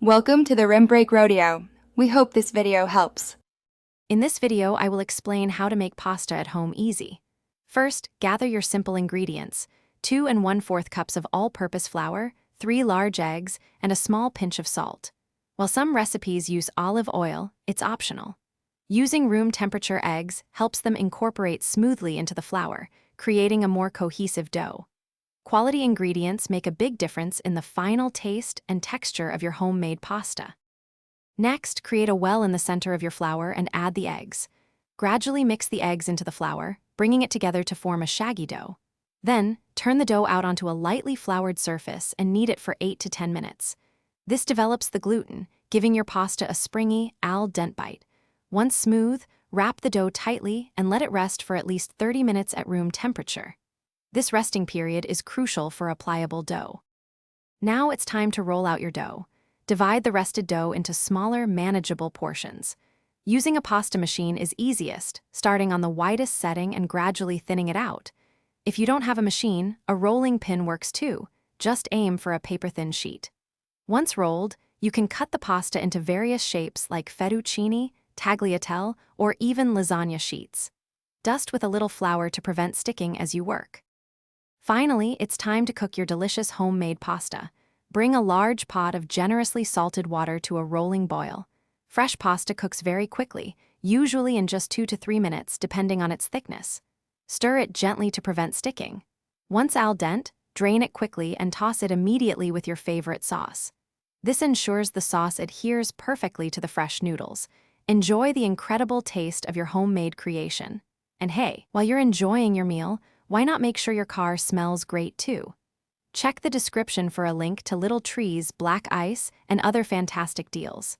Welcome to the Rim Break Rodeo. We hope this video helps. In this video, I will explain how to make pasta at home easy. First, gather your simple ingredients: 2 1/4 cups of all-purpose flour, 3 large eggs, and a small pinch of salt. While some recipes use olive oil, it's optional. Using room temperature eggs helps them incorporate smoothly into the flour, creating a more cohesive dough. Quality ingredients make a big difference in the final taste and texture of your homemade pasta. Next, create a well in the center of your flour and add the eggs. Gradually mix the eggs into the flour, bringing it together to form a shaggy dough. Then, turn the dough out onto a lightly floured surface and knead it for 8 to 10 minutes. This develops the gluten, giving your pasta a springy, al dente bite. Once smooth, wrap the dough tightly and let it rest for at least 30 minutes at room temperature. This resting period is crucial for a pliable dough. Now it's time to roll out your dough. Divide the rested dough into smaller, manageable portions. Using a pasta machine is easiest, starting on the widest setting and gradually thinning it out. If you don't have a machine, a rolling pin works too. Just aim for a paper-thin sheet. Once rolled, you can cut the pasta into various shapes like fettuccine, tagliatelle, or even lasagna sheets. Dust with a little flour to prevent sticking as you work. Finally, it's time to cook your delicious homemade pasta. Bring a large pot of generously salted water to a rolling boil. Fresh pasta cooks very quickly, usually in just 2 to 3 minutes, depending on its thickness. Stir it gently to prevent sticking. Once al dente, drain it quickly and toss it immediately with your favorite sauce. This ensures the sauce adheres perfectly to the fresh noodles. Enjoy the incredible taste of your homemade creation. And hey, while you're enjoying your meal, why not make sure your car smells great too? Check the description for a link to Little Tree's black ice and other fantastic deals.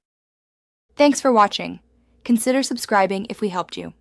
Thanks for watching. Consider subscribing if we helped you.